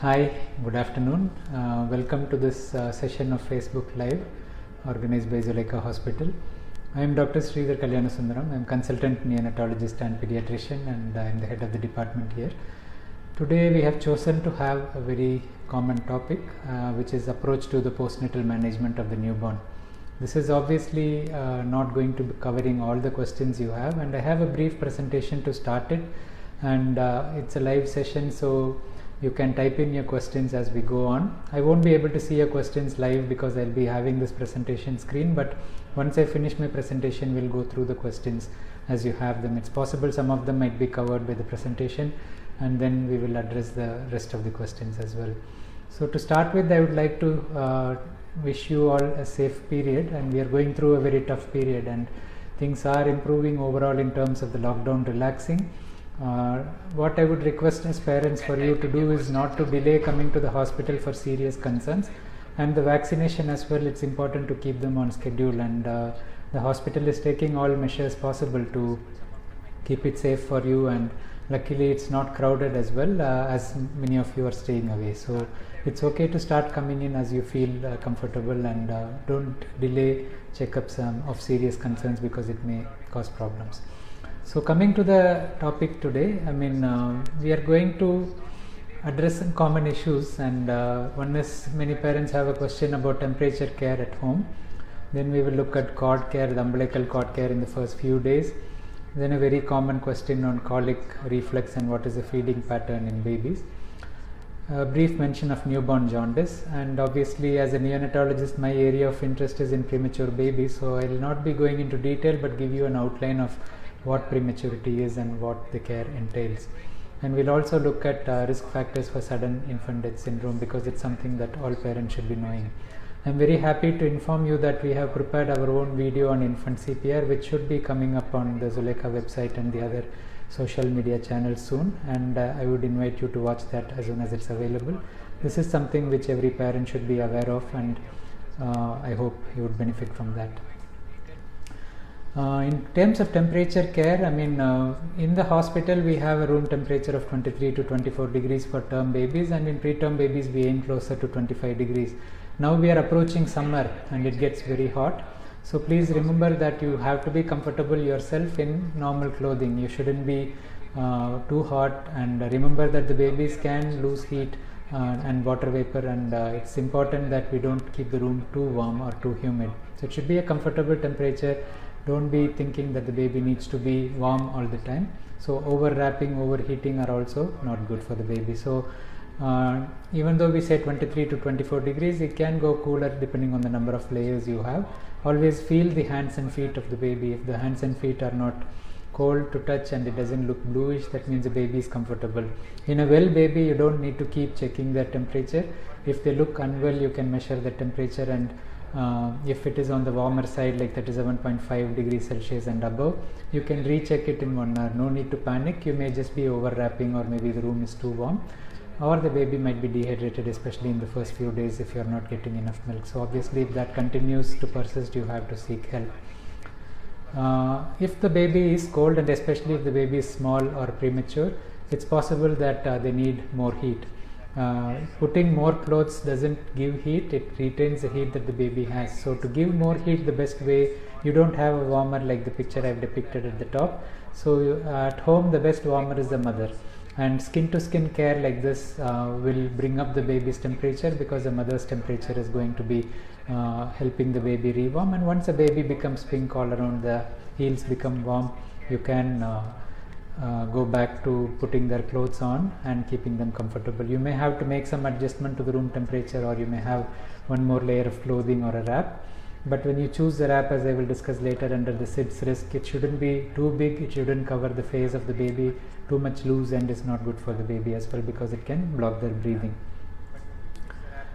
Hi, good afternoon. Welcome to this session of Facebook Live organized by Zuleika Hospital. I am Dr. Sridhar Kalyanasundaram. I am consultant neonatologist and pediatrician, and I am the head of the department here. Today we have chosen to have a very common topic which is approach to the postnatal management of the newborn. This is obviously not going to be covering all the questions you have, and I have a brief presentation to start it, and it's a live session, so you can type in your questions as we go on. I won't be able to see your questions live because I'll be having this presentation screen, but once I finish my presentation we'll go through the questions as you have them. It's possible some of them might be covered by the presentation, and then we will address the rest of the questions as well. So to start with, I would like to wish you all a safe period, and we are going through a very tough period, and things are improving overall in terms of the lockdown relaxing. What I would request as parents for you to do is not to delay coming to the hospital for serious concerns, and the vaccination as well. It's important to keep them on schedule, and the hospital is taking all measures possible to keep it safe for you, and luckily it's not crowded as well, as many of you are staying away. So it's okay to start coming in as you feel comfortable, and don't delay checkups of serious concerns because it may cause problems. So coming to the topic today, we are going to address some common issues, and one is many parents have a question about temperature care at home. Then we will look at cord care, the umbilical cord care in the first few days. Then a very common question on colic, reflux, and what is the feeding pattern in babies. A brief mention of newborn jaundice, and obviously as a neonatologist my area of interest is in premature babies, so I will not be going into detail but give you an outline of what prematurity is and what the care entails. And we'll also look at risk factors for sudden infant death syndrome, because it's something that all parents should be knowing. I'm very happy to inform you that we have prepared our own video on infant CPR, which should be coming up on the Zuleika website and the other social media channels soon, and I would invite you to watch that as soon as it's available. This is something which every parent should be aware of, and I hope you would benefit from that. In terms of temperature care, in the hospital we have a room temperature of 23 to 24 degrees for term babies, and in preterm babies we aim closer to 25 degrees. Now we are approaching summer and it gets very hot, so please remember that you have to be comfortable yourself in normal clothing. You shouldn't be too hot, and remember that the babies can lose heat and water vapor, and it's important that we don't keep the room too warm or too humid. So it should be a comfortable temperature. Don't be thinking that the baby needs to be warm all the time. So over wrapping, overheating are also not good for the baby. So even though we say 23 to 24 degrees, it can go cooler depending on the number of layers you have. Always feel the hands and feet of the baby. If the hands and feet are not cold to touch and it doesn't look bluish, that means the baby is comfortable. In a well baby, you don't need to keep checking their temperature. If they look unwell, you can measure the temperature, and if it is on the warmer side, like 37.5 degrees Celsius and above, you can recheck it in 1 hour. No need to panic. You may just be over wrapping, or maybe the room is too warm, or the baby might be dehydrated, especially in the first few days if you are not getting enough milk. So obviously if that continues to persist, you have to seek help. If the baby is cold, and especially if the baby is small or premature, it's possible that they need more heat. Putting more clothes doesn't give heat, it retains the heat that the baby has. So to give more heat, the best way, you don't have a warmer like the picture I've depicted at the top. So at home the best warmer is the mother, and skin to skin care like this will bring up the baby's temperature, because the mother's temperature is going to be helping the baby rewarm. And once the baby becomes pink all around, the heels become warm, you can go back to putting their clothes on and keeping them comfortable. You may have to make some adjustment to the room temperature, or you may have one more layer of clothing or a wrap. But when you choose the wrap, as I will discuss later under the SIDS risk, it shouldn't be too big, it shouldn't cover the face of the baby. Too much loose end is not good for the baby as well, because it can block their breathing.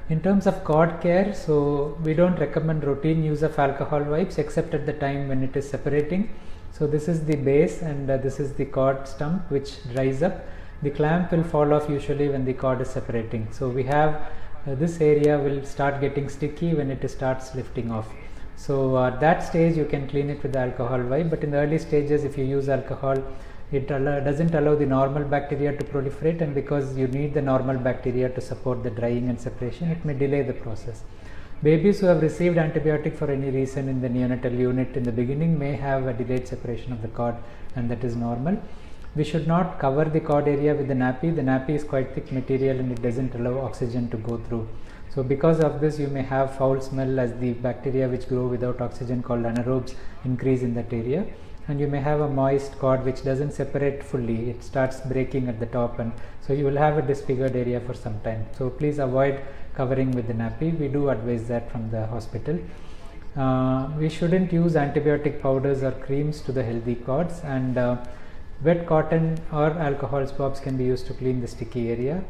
In terms of cord care, so we don't recommend routine use of alcohol wipes except at the time when it is separating. So this is the base, and this is the cord stump which dries up. The clamp will fall off usually when the cord is separating. So we have this area will start getting sticky when it starts lifting off. So at that stage you can clean it with the alcohol wipe, but in the early stages if you use alcohol, it doesn't allow the normal bacteria to proliferate, and because you need the normal bacteria to support the drying and separation, it may delay the process. Babies who have received antibiotic for any reason in the neonatal unit in the beginning may have a delayed separation of the cord, and that is normal. We should not cover the cord area with the nappy. The nappy is quite thick material and it doesn't allow oxygen to go through. So because of this, you may have foul smell as the bacteria which grow without oxygen called anaerobes increase in that area, and you may have a moist cord which doesn't separate fully. It starts breaking at the top, and so you will have a disfigured area for some time. So please avoid covering with the nappy. We do advise that from the hospital. We shouldn't use antibiotic powders or creams to the healthy cords, and wet cotton or alcohol swabs can be used to clean the sticky area.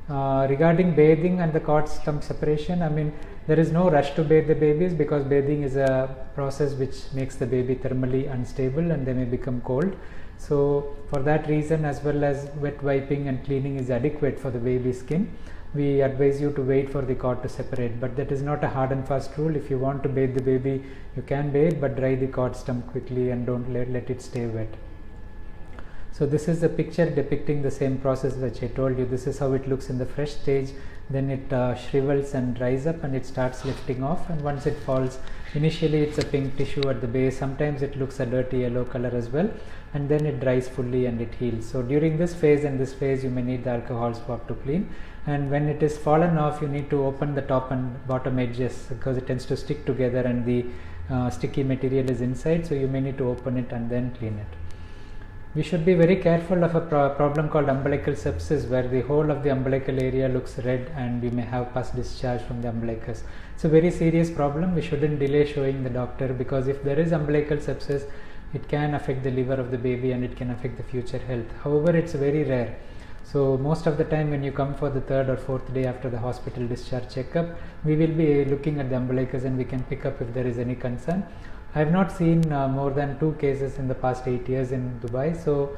Regarding bathing and the cord stump separation, I mean, there is no rush to bathe the babies, because bathing is a process which makes the baby thermally unstable and they may become cold. So for that reason, as well as wet wiping and cleaning is adequate for the baby's skin, we advise you to wait for the cord to separate. But that is not a hard and fast rule. If you want to bathe the baby, you can bathe, but dry the cord stump quickly and don't let it stay wet. So this is a picture depicting the same process which I told you. This is how it looks in the fresh stage. Then it shrivels and dries up and it starts lifting off, and once it falls, initially it's a pink tissue at the base. Sometimes it looks a dirty yellow color as well, and then it dries fully and it heals. So during this phase and this phase, you may need the alcohol swab to clean, and when it is fallen off, you need to open the top and bottom edges because it tends to stick together and the sticky material is inside, so you may need to open it and then clean it. We should be very careful of a problem called umbilical sepsis, where the whole of the umbilical area looks red and you may have pus discharge from the umbilicus. It's a very serious problem. We shouldn't delay showing the doctor, because if there is umbilical sepsis, it can affect the liver of the baby and it can affect the future health. However, it's very rare. So most of the time when you come for the third or fourth day after the hospital discharge checkup, we will be looking at the umbilicus and we can pick up if there is any concern. I have not seen more than 2 cases in the past 8 years in Dubai, so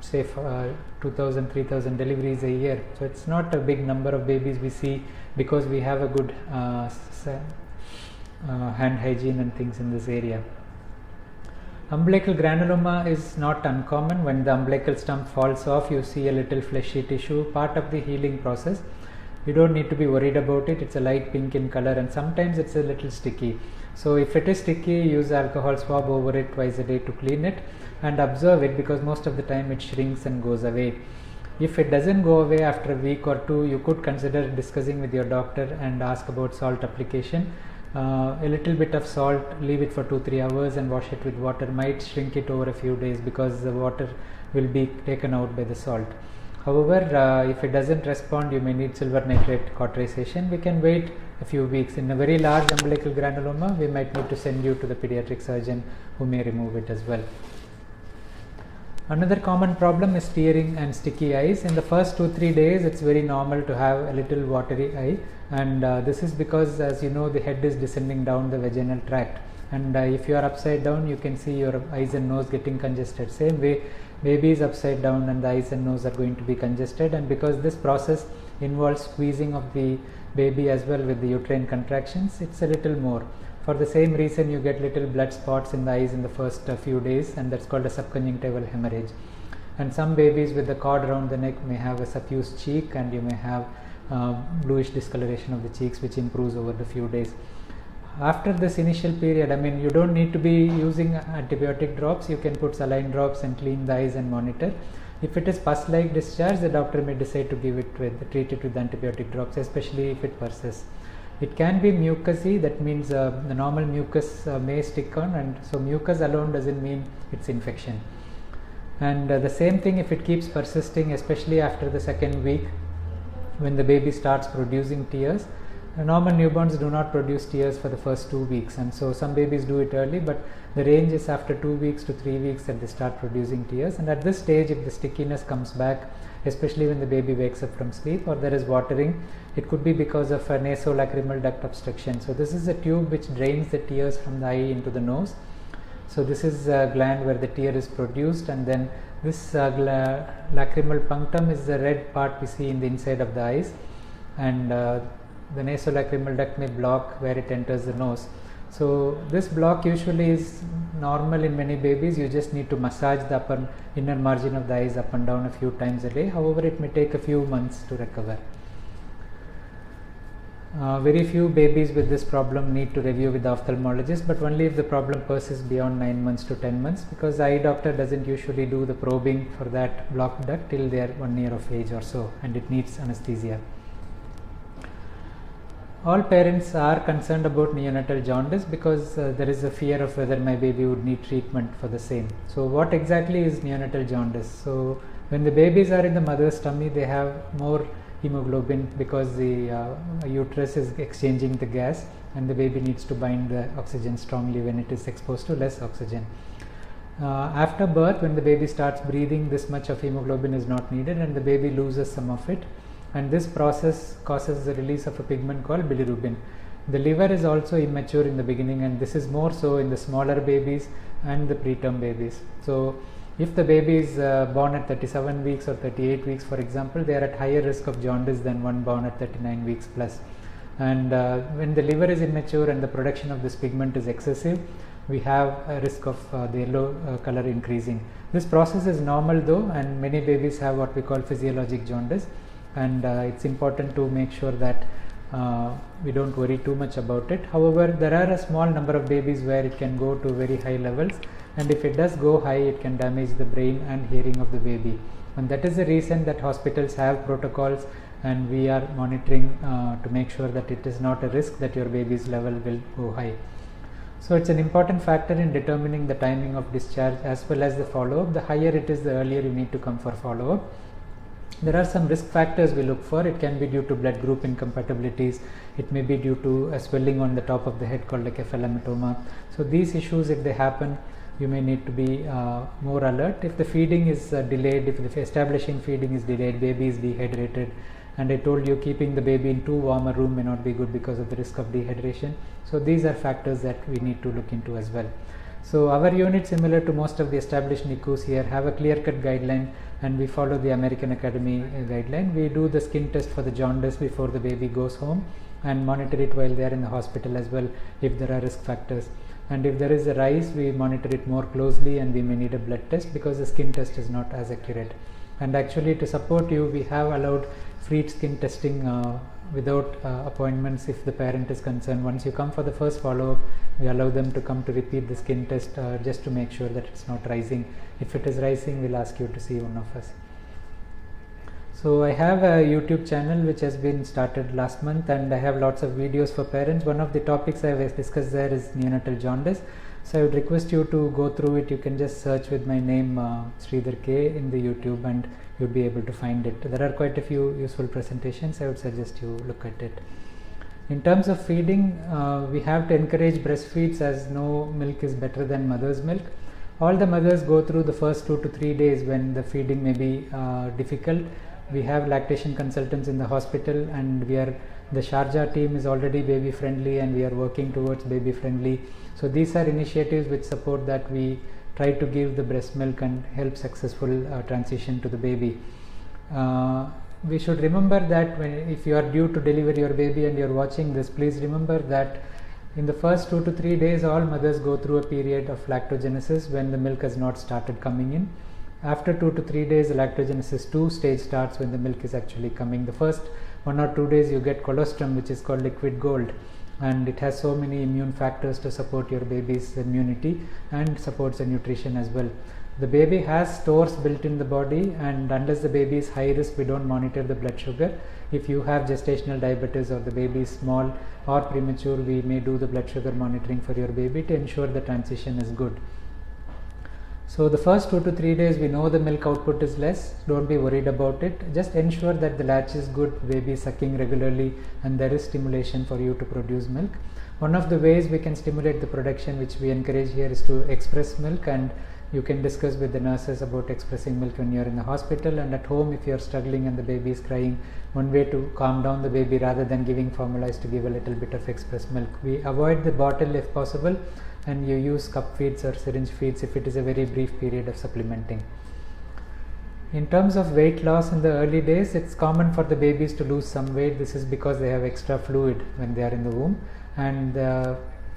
say 2,000-3,000 deliveries a year. So it's not a big number of babies we see, because we have a good hand hygiene and things in this area. Umbilical granuloma is not uncommon. When the umbilical stump falls off, you see a little fleshy tissue, part of the healing process. You don't need to be worried about it. It's a light pink in color and sometimes it's a little sticky. So if it is sticky, use alcohol swab over it twice a day to clean it and observe it, because most of the time it shrinks and goes away. If it doesn't go away after a week or 2, you could consider discussing with your doctor and ask about salt application. A little bit of salt, leave it for 2-3 hours and wash it with water might shrink it over a few days, because the water will be taken out by the salt. However, if it doesn't respond, you may need silver nitrate cauterization. We can wait a few weeks. In a very large umbilical granuloma, we might need to send you to the pediatric surgeon who may remove it as well. Another common problem is tearing and sticky eyes. In the first 2-3 days, it's very normal to have a little watery eye, and this is because, as you know, the head is descending down the vaginal tract, and if you are upside down, you can see your eyes and nose getting congested. Same way, baby is upside down and the eyes and nose are going to be congested, and because this process involves squeezing of the baby as well with the uterine contractions, it's a little more. For the same reason, you get little blood spots in the eyes in the first few days, and that's called a subconjunctival hemorrhage. And some babies with the cord around the neck may have a suffused cheek, and you may have bluish discoloration of the cheeks, which improves over the few days. After this initial period, I mean, you don't need to be using antibiotic drops. You can put saline drops and clean the eyes and monitor. If it is pus-like discharge, the doctor may decide to treat it with antibiotic drops, especially if it persists. It can be mucousy, that means the normal mucus may stick on, and so mucus alone doesn't mean it's infection. And the same thing if it keeps persisting, especially after the second week when the baby starts producing tears. Normal newborns do not produce tears for the first 2 weeks, and so some babies do it early, but the range is after 2 weeks to 3 weeks that they start producing tears. And at this stage, if the stickiness comes back, especially when the baby wakes up from sleep, or there is watering, it could be because of a nasolacrimal duct obstruction. So this is a tube which drains the tears from the eye into the nose. So this is a gland where the tear is produced, and then this lacrimal punctum is the red part we see in the inside of the eyes, and the nasolacrimal duct may block where it enters the nose. So this block usually is normal in many babies. You just need to massage the upper inner margin of the eyes up and down a few times a day. However, it may take a few months to recover. Very few babies with this problem need to review with the ophthalmologist, but only if the problem persists beyond 9 months to 10 months, because the eye doctor doesn't usually do the probing for that blocked duct till they are 1 year of age or so, and it needs anesthesia. All parents are concerned about neonatal jaundice because there is a fear of whether my baby would need treatment for the same. So what exactly is neonatal jaundice? So when the babies are in the mother's tummy, they have more hemoglobin because the uterus is exchanging the gas, and the baby needs to bind the oxygen strongly when it is exposed to less oxygen. After birth, when the baby starts breathing, this much of hemoglobin is not needed and the baby loses some of it, and this process causes the release of a pigment called bilirubin. The liver is also immature in the beginning, and this is more so in the smaller babies and the preterm babies. So if the baby is born at 37 weeks or 38 weeks, for example, they are at higher risk of jaundice than one born at 39 weeks plus. And when the liver is immature and the production of this pigment is excessive, we have a risk of the yellow color increasing. This process is normal though, and many babies have what we call physiologic jaundice, and it's important to make sure that we don't worry too much about it. However, there are a small number of babies where it can go to very high levels, and if it does go high, it can damage the brain and hearing of the baby, and that is the reason that hospitals have protocols, and we are monitoring to make sure that it is not a risk that your baby's level will go high. So it's an important factor in determining the timing of discharge as well as the follow-up. The higher it is, the earlier you need to come for follow-up. There are some risk factors we look for. It can be due to blood group incompatibilities. It may be due to a swelling on the top of the head called like a phelometoma. So these issues, if they happen, you may need to be more alert. If the feeding is delayed, if the establishing feeding is delayed, baby is dehydrated, and I told you keeping the baby in too warm a room may not be good because of the risk of dehydration. So these are factors that we need to look into as well. So our unit, similar to most of the established NICUs here, have a clear-cut guideline, and we follow the American Academy guideline. We do the skin test for the jaundice before the baby goes home and monitor it while they are in the hospital as well if there are risk factors. And if there is a rise, we monitor it more closely and we may need a blood test because the skin test is not as accurate. And actually, to support you, we have allowed free skin testing without appointments if the parent is concerned. Once you come for the first follow-up, we allow them to come to repeat the skin test just to make sure that it's not rising. If it is rising, we'll ask you to see one of us. So I have a YouTube channel which has been started last month, and I have lots of videos for parents. One of the topics I have discussed there is neonatal jaundice. So I would request you to go through it. You can just search with my name Sridhar K in the YouTube and you'll be able to find it. There are quite a few useful presentations. I would suggest you look at it. In terms of feeding, we have to encourage breastfeeds as no milk is better than mother's milk. All the mothers go through the first 2 to 3 days when the feeding may be difficult. We have lactation consultants in the hospital, and the Sharjah team is already baby friendly, and we are working towards baby friendly. So these are initiatives which support that we try to give the breast milk and help successful transition to the baby. We should remember that if you are due to deliver your baby and you are watching this, please remember that in the first 2 to 3 days, all mothers go through a period of lactogenesis when the milk has not started coming in. After 2 to 3 days, the lactogenesis 2 stage starts when the milk is actually coming. The first 1 or 2 days you get colostrum, which is called liquid gold, and it has so many immune factors to support your baby's immunity and supports the nutrition as well. The baby has stores built in the body, and unless the baby is high risk, we don't monitor the blood sugar. If you have gestational diabetes or the baby is small or premature, we may do the blood sugar monitoring for your baby to ensure the transition is good. So the first 2 to 3 days, we know the milk output is less. Don't be worried about it. Just ensure that the latch is good, baby is sucking regularly, and there is stimulation for you to produce milk. One of the ways we can stimulate the production, which we encourage here, is to express milk, and you can discuss with the nurses about expressing milk when you are in the hospital. And at home, if you are struggling and the baby is crying, one way to calm down the baby rather than giving formula is to give a little bit of express milk. We avoid the bottle if possible, and you use cup feeds or syringe feeds if it is a very brief period of supplementing. In terms of weight loss in the early days, it's common for the babies to lose some weight. This is because they have extra fluid when they are in the womb, and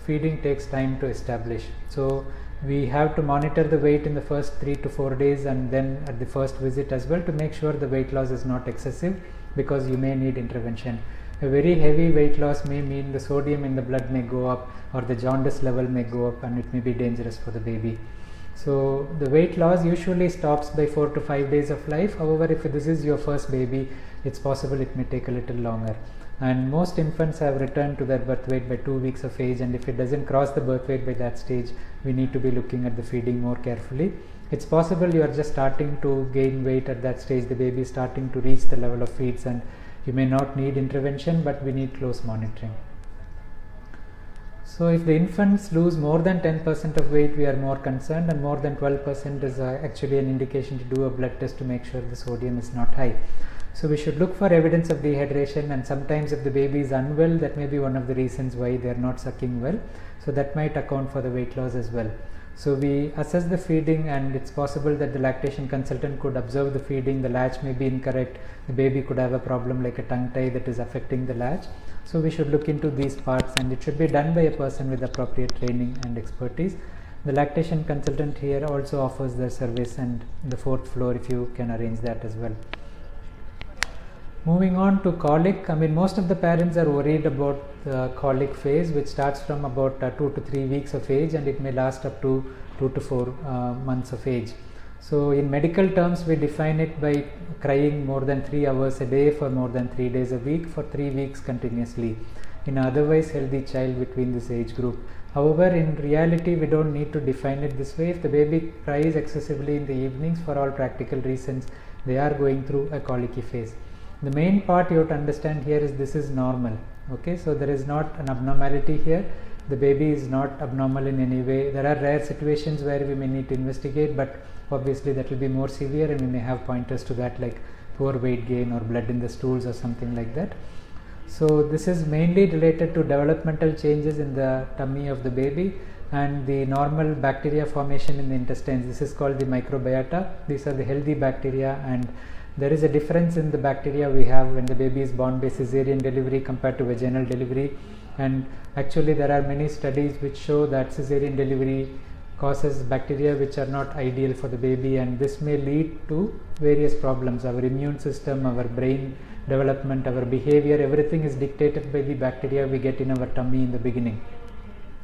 feeding takes time to establish. So we have to monitor the weight in the first 3 to 4 days and then at the first visit as well to make sure the weight loss is not excessive, because you may need intervention. A very heavy weight loss may mean the sodium in the blood may go up or the jaundice level may go up, and it may be dangerous for the baby. So the weight loss usually stops by 4 to 5 days of life. However, if this is your first baby, it's possible it may take a little longer. And most infants have returned to their birth weight by 2 weeks of age, and if it doesn't cross the birth weight by that stage, we need to be looking at the feeding more carefully. It's possible you are just starting to gain weight at that stage, the baby is starting to reach the level of feeds, and you may not need intervention, but we need close monitoring. So if the infants lose more than 10% of weight, we are more concerned, and more than 12% is actually an indication to do a blood test to make sure the sodium is not high. So we should look for evidence of dehydration, and sometimes if the baby is unwell, that may be one of the reasons why they are not sucking well. So that might account for the weight loss as well. So we assess the feeding, and it's possible that the lactation consultant could observe the feeding, the latch may be incorrect, the baby could have a problem like a tongue tie that is affecting the latch. So we should look into these parts, and it should be done by a person with appropriate training and expertise. The lactation consultant here also offers the service and the 4th floor if you can arrange that as well. Moving on to colic, most of the parents are worried about the colic phase, which starts from about 2 to 3 weeks of age, and it may last up to 2 to 4 months of age. So in medical terms, we define it by crying more than 3 hours a day for more than 3 days a week for 3 weeks continuously in an otherwise healthy child between this age group. However, in reality, we don't need to define it this way. If the baby cries excessively in the evenings, for all practical reasons, they are going through a colicky phase. The main part you have to understand here is this is normal. Okay, so there is not an abnormality here. The baby is not abnormal in any way. There are rare situations where we may need to investigate, but obviously that will be more severe, and we may have pointers to that, like poor weight gain or blood in the stools or something like that. So this is mainly related to developmental changes in the tummy of the baby and the normal bacteria formation in the intestines. This is called the microbiota. These are the healthy bacteria, and there is a difference in the bacteria we have when the baby is born by cesarean delivery compared to vaginal delivery. And actually there are many studies which show that cesarean delivery causes bacteria which are not ideal for the baby, and this may lead to various problems. Our immune system, our brain development, our behavior, everything is dictated by the bacteria we get in our tummy in the beginning.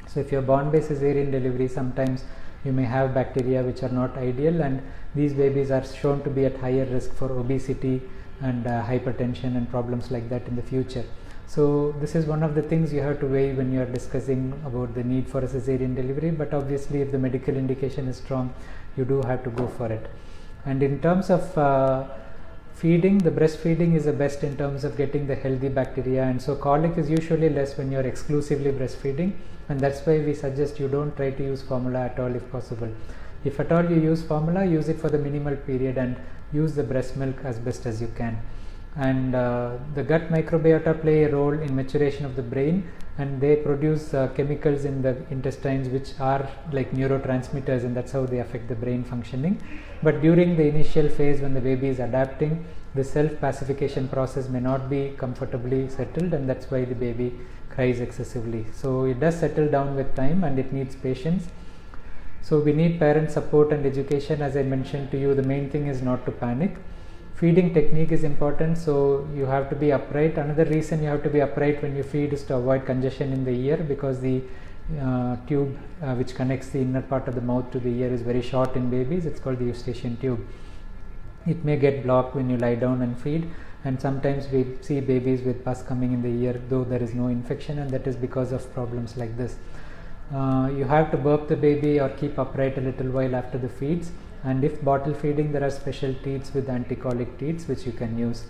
So if you are born by cesarean delivery, sometimes you may have bacteria which are not ideal, and these babies are shown to be at higher risk for obesity and hypertension and problems like that in the future. So this is one of the things you have to weigh when you are discussing about the need for a cesarean delivery, but obviously if the medical indication is strong, you do have to go for it. And in terms of feeding, the breastfeeding is the best in terms of getting the healthy bacteria, and so colic is usually less when you are exclusively breastfeeding, and that's why we suggest you don't try to use formula at all if possible. If at all you use formula, use it for the minimal period and use the breast milk as best as you can. And the gut microbiota play a role in maturation of the brain, and they produce chemicals in the intestines which are like neurotransmitters, and that's how they affect the brain functioning. But during the initial phase when the baby is adapting, the self pacification process may not be comfortably settled, and that's why the baby cries excessively. So it does settle down with time, and it needs patience. So we need parent support and education. As I mentioned to you, the main thing is not to panic. Feeding technique is important, so you have to be upright. Another reason you have to be upright when you feed is to avoid congestion in the ear, because the tube which connects the inner part of the mouth to the ear is very short in babies. It's called the eustachian tube. It may get blocked when you lie down and feed, and sometimes we see babies with pus coming in the ear though there is no infection, and that is because of problems like this. You have to burp the baby or keep upright a little while after the feeds, and if bottle feeding, there are special teats with anticolic teats which you can use.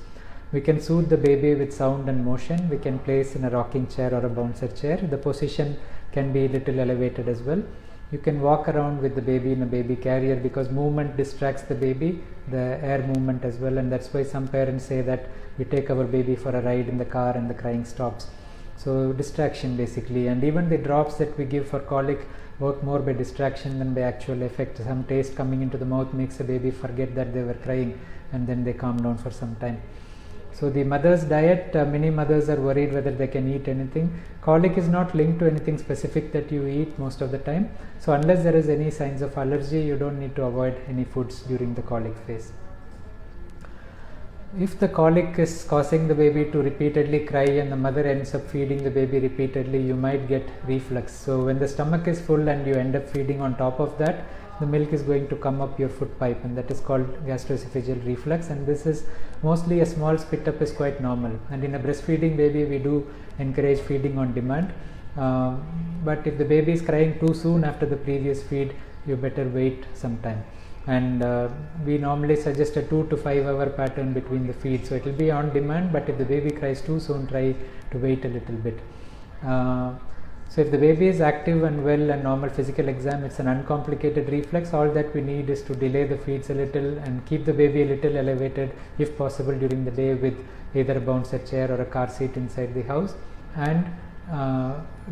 We can soothe the baby with sound and motion. We can place in a rocking chair or a bouncer chair. The position can be a little elevated as well. You can walk around with the baby in a baby carrier, because movement distracts the baby, the air movement as well, and that's why some parents say that we take our baby for a ride in the car and the crying stops. So distraction basically, and even the drops that we give for colic work more by distraction than by actual effect. Some taste coming into the mouth makes the baby forget that they were crying, and then they calm down for some time. So the mother's diet, many mothers are worried whether they can eat anything. Colic is not linked to anything specific that you eat most of the time. So unless there is any signs of allergy, you don't need to avoid any foods during the colic phase. If the colic is causing the baby to repeatedly cry and the mother ends up feeding the baby repeatedly, you might get reflux. So when the stomach is full and you end up feeding on top of that, the milk is going to come up your foot pipe, and that is called gastroesophageal reflux, and this is mostly a small spit up is quite normal. And in a breastfeeding baby, we do encourage feeding on demand, but if the baby is crying too soon after the previous feed, you better wait some time. And we normally suggest a 2 to 5 hour pattern between the feeds, so it will be on demand, but if the baby cries too soon, try to wait a little bit. So if the baby is active and well and normal physical exam, it's an uncomplicated reflux. All that we need is to delay the feeds a little and keep the baby a little elevated if possible during the day with either a bouncer chair or a car seat inside the house, and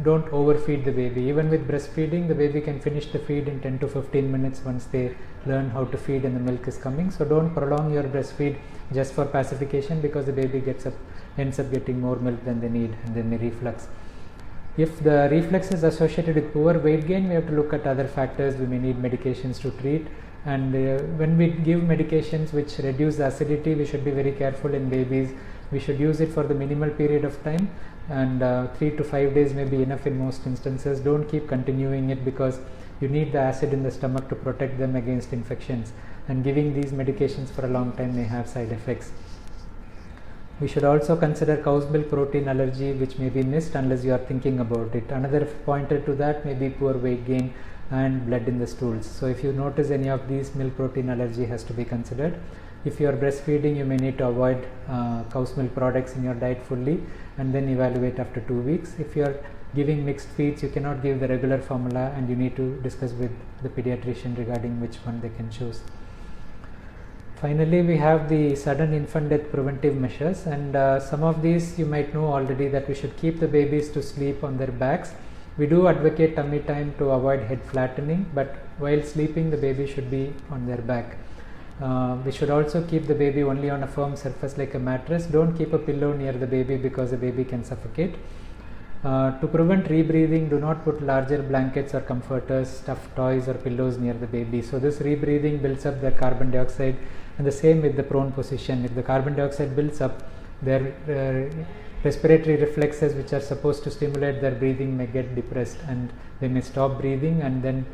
don't overfeed the baby. Even with breastfeeding, the baby can finish the feed in 10 to 15 minutes once they learn how to feed and the milk is coming. So don't prolong your breastfeed just for pacification, because the baby ends up getting more milk than they need, and then the reflux. If the reflux is associated with poor weight gain, we have to look at other factors. We may need medications to treat, and when we give medications which reduce the acidity, we should be very careful in babies. We should use it for the minimal period of time, and 3 to 5 days may be enough in most instances. Don't keep continuing it, because you need the acid in the stomach to protect them against infections, and giving these medications for a long time may have side effects. We should also consider cow's milk protein allergy, which may be missed unless you are thinking about it. Another pointer to that may be poor weight gain and blood in the stools. So if you notice any of these, milk protein allergy has to be considered. If you are breastfeeding, you may need to avoid cow's milk products in your diet fully, and then evaluate after 2 weeks. If you are giving mixed feeds, you cannot give the regular formula, and you need to discuss with the pediatrician regarding which one they can choose. Finally, we have the sudden infant death preventive measures, and some of these you might know already, that we should keep the babies to sleep on their backs. We do advocate tummy time to avoid head flattening, but while sleeping the baby should be on their back. We should also keep the baby only on a firm surface like a mattress. Don't keep a pillow near the baby, because the baby can suffocate. To prevent rebreathing, do not put larger blankets or comforters, stuffed toys or pillows near the baby. So this rebreathing builds up their carbon dioxide, and the same with the prone position. If the carbon dioxide builds up, their respiratory reflexes, which are supposed to stimulate their breathing, may get depressed, and they may stop breathing, and then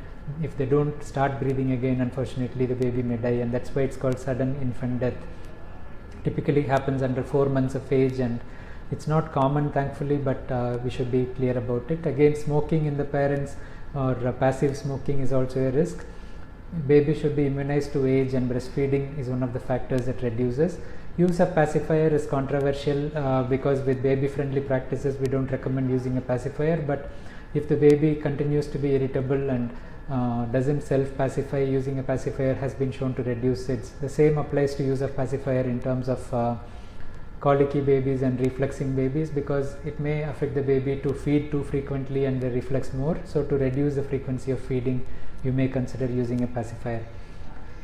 if they don't start breathing again, unfortunately the baby may die, and that's why it's called sudden infant death. Typically happens under 4 months of age, and it's not common, thankfully, but we should be clear about it. Again, smoking in the parents or passive smoking is also a risk. Baby should be immunized to age, and breastfeeding is one of the factors that reduces. Use of pacifier is controversial because with baby friendly practices we don't recommend using a pacifier, but if the baby continues to be irritable and doesn't self pacify, using a pacifier has been shown to reduce it. The same applies to use of pacifier in terms of colicky babies and refluxing babies, because it may affect the baby to feed too frequently and they reflux more. So to reduce the frequency of feeding, you may consider using a pacifier.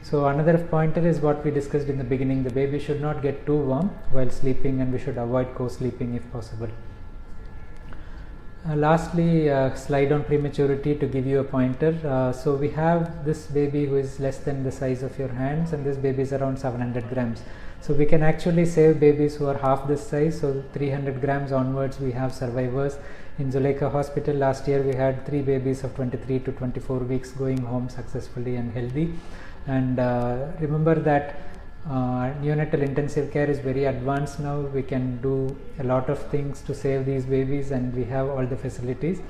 So another pointer is what we discussed in the beginning. The baby should not get too warm while sleeping, and we should avoid co-sleeping if possible. Lastly, slide on prematurity to give you a pointer. So we have this baby who is less than the size of your hands, and this baby is around 700 grams. So we can actually save babies who are half this size. So 300 grams onwards we have survivors. In Zuleika Hospital last year we had 3 babies of 23 to 24 weeks going home successfully and healthy. And remember that neonatal intensive care is very advanced now. We can do a lot of things to save these babies, and we have all the facilities.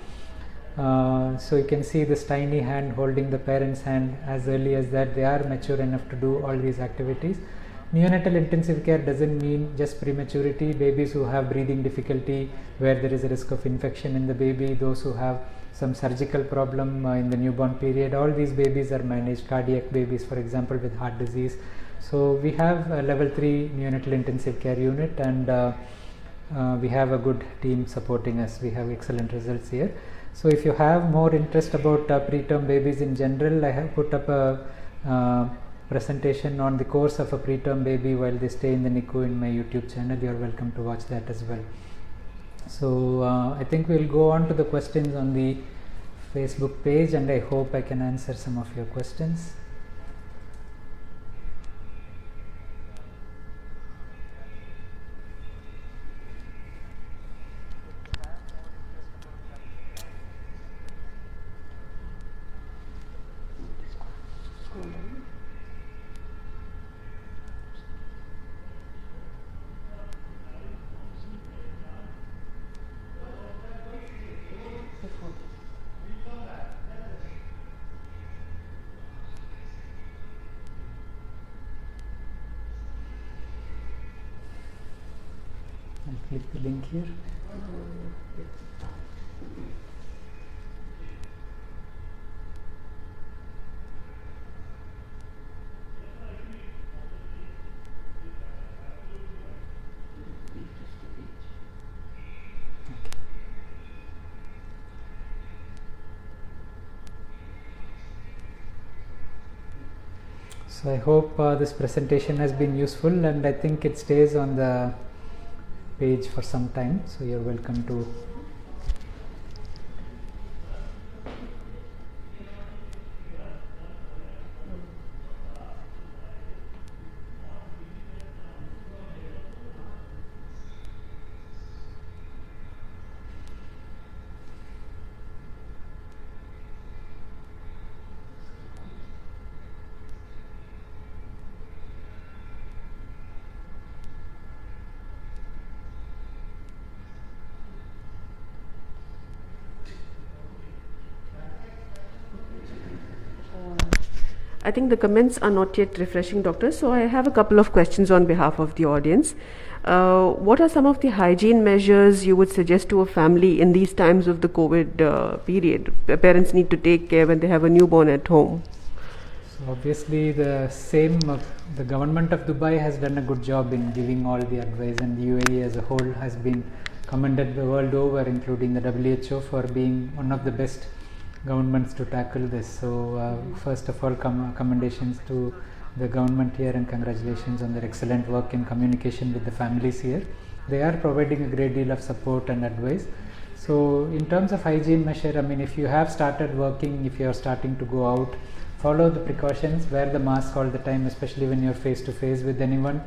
So you can see this tiny hand holding the parent's hand. As early as that, they are mature enough to do all these activities. Neonatal intensive care doesn't mean just prematurity. Babies who have breathing difficulty, where there is a risk of infection in the baby, those who have some surgical problem in the newborn period, all these babies are managed. Cardiac babies, for example, with heart disease. So we have a level 3 neonatal intensive care unit, and we have a good team supporting us. We have excellent results here. So if you have more interest about preterm babies in general, I have put up a presentation on the course of a preterm baby while they stay in the NICU in my YouTube channel. You are welcome to watch that as well. So I think we'll go on to the questions on the Facebook page, and I hope I can answer some of your questions. I'll click the link here. So I hope this presentation has been useful, and I think it stays on the page for some time, so you're welcome to I think the comments are not yet refreshing, doctor. So I have a couple of questions on behalf of the audience. What are some of the hygiene measures you would suggest to a family in these times of the COVID period? Parents need to take care when they have a newborn at home. So obviously the government of Dubai has done a good job in giving all the advice, and the UAE as a whole has been commended the world over, including the WHO, for being one of the best governments to tackle this. So first of all, commendations to the government here, and congratulations on their excellent work in communication with the families here. They are providing a great deal of support and advice. So in terms of hygiene measure, I mean, if you have started working, if you are starting to go out, follow the precautions, wear the mask all the time, especially when you are face to face with anyone.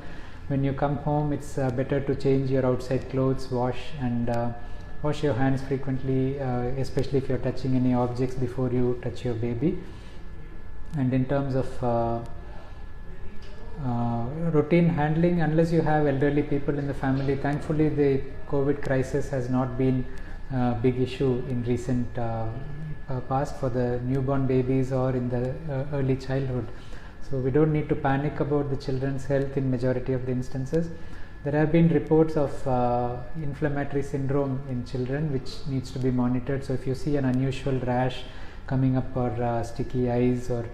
When you come home, it's better to change your outside clothes, wash your hands frequently, especially if you are touching any objects before you touch your baby. And in terms of routine handling, unless you have elderly people in the family, thankfully the COVID crisis has not been a big issue in recent past for the newborn babies or in the early childhood. So we don't need to panic about the children's health in majority of the instances. There have been reports of inflammatory syndrome in children, which needs to be monitored. So if you see an unusual rash coming up, or sticky eyes, or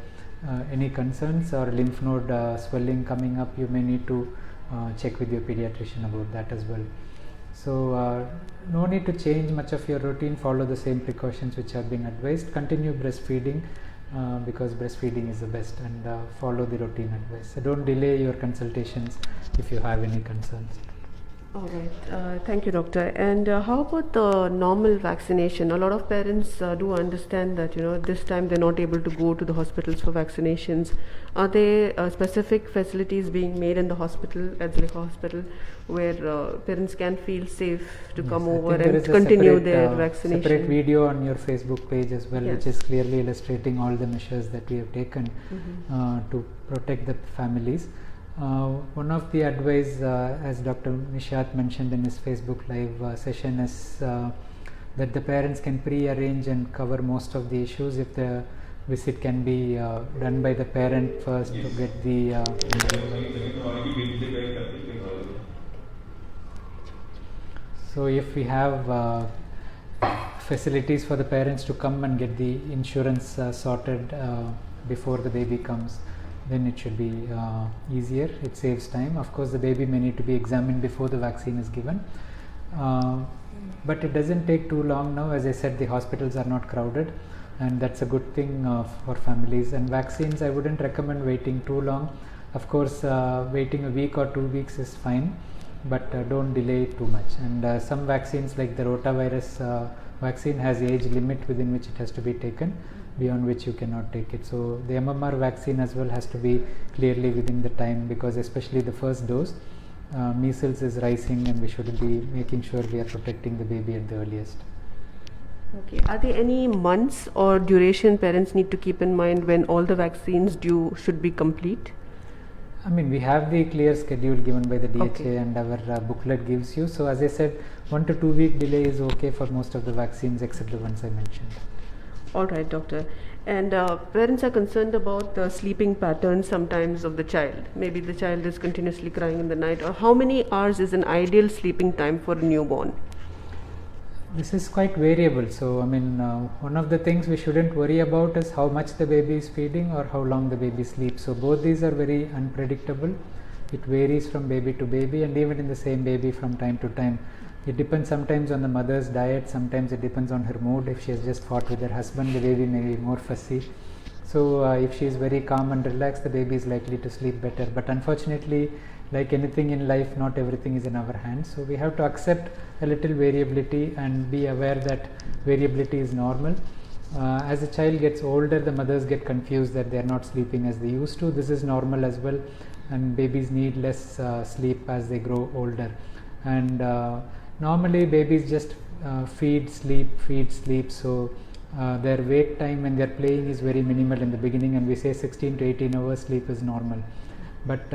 any concerns, or lymph node swelling coming up, you may need to check with your pediatrician about that as well. So no need to change much of your routine. Follow the same precautions which are being advised. Continue breastfeeding, because breastfeeding is the best, and follow the routine advice. So don't delay your consultations if you have any concerns. All right, thank you, doctor. And how about the normal vaccination? A lot of parents do understand that this time they're not able to go to the hospitals for vaccinations. Are there specific facilities being made in the hospital, at the hospital, where parents can feel safe to come over and continue their vaccination? Separate video on your Facebook page as well, which is clearly illustrating all the measures that we have taken to protect the families. One of the advice, as Dr. Nishat mentioned in his Facebook live session, is that the parents can pre-arrange and cover most of the issues if the visit can be done by the parent first to get the so if we have facilities for the parents to come and get the insurance sorted before the baby comes, then it should be easier. It saves time. Of course, the baby may need to be examined before the vaccine is given, but it doesn't take too long now. As I said, the hospitals are not crowded. and that's a good thing for families. And vaccines, I wouldn't recommend waiting too long. Of course, waiting a week or 2 weeks is fine, but don't delay it too much. And some vaccines like the rotavirus vaccine has age limit within which it has to be taken, beyond which you cannot take it. So the MMR vaccine as well has to be clearly within the time, because especially the first dose, measles is rising and we should be making sure we are protecting the baby at the earliest. Okay. Are there any months or duration parents need to keep in mind when all the vaccines due should be complete? I mean, we have the clear schedule given by the DHA, Okay. and our booklet gives you. So as I said, 1 to 2 week delay is okay for most of the vaccines except the ones I mentioned. All right, doctor. And parents are concerned about the sleeping patterns sometimes of the child. Maybe the child is continuously crying in the night. Or how many hours is an ideal sleeping time for a newborn? This is quite variable. So, I mean, one of the things we shouldn't worry about is how much the baby is feeding or how long the baby sleeps. So, both these are very unpredictable. It varies from baby to baby, and even in the same baby from time to time. It depends sometimes on the mother's diet, sometimes it depends on her mood. If she has just fought with her husband, the baby may be more fussy. So, if she is very calm and relaxed, the baby is likely to sleep better. But unfortunately, like anything in life, not everything is in our hands. So, we have to accept a little variability and be aware that variability is normal. As the child gets older, the mothers get confused that they are not sleeping as they used to. This is normal as well, and babies need less sleep as they grow older. And normally babies just feed, sleep. So their wake time when they are playing is very minimal in the beginning, and we say 16 to 18 hours sleep is normal. But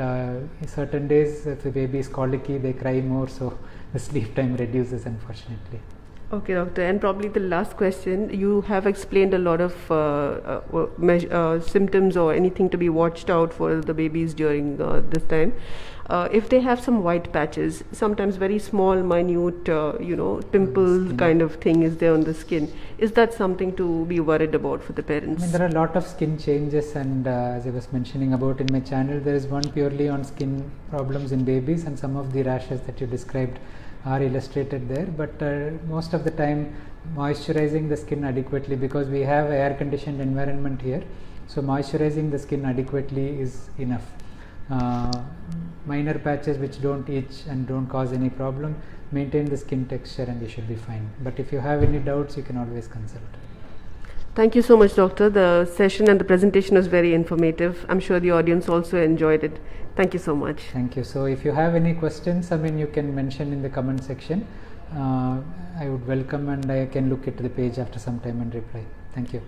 certain days, if the baby is colicky, they cry more, so the sleep time reduces, unfortunately. Okay, doctor. And probably the last question, you have explained a lot of symptoms or anything to be watched out for the babies during this time. If they have some white patches, sometimes very small, minute, pimple kind of thing is there on the skin, is that something to be worried about for the I parents? mean, there are a lot of skin changes, and as I was mentioning about in my channel, there is one purely on skin problems in babies, and some of the rashes that you described are illustrated there. But most of the time, moisturizing the skin adequately, because we have an air conditioned environment here, so moisturizing the skin adequately is enough. Minor patches which don't itch and don't cause any problem, maintain the skin texture and you should be fine. But if you have any doubts, you can always consult. Thank you so much, doctor. The session and the presentation was very informative. I'm sure the audience also enjoyed it. Thank you so much. Thank you. So if you have any questions, I mean, you can mention in the comment section. I would welcome, and I can look at the page after some time and reply. Thank you.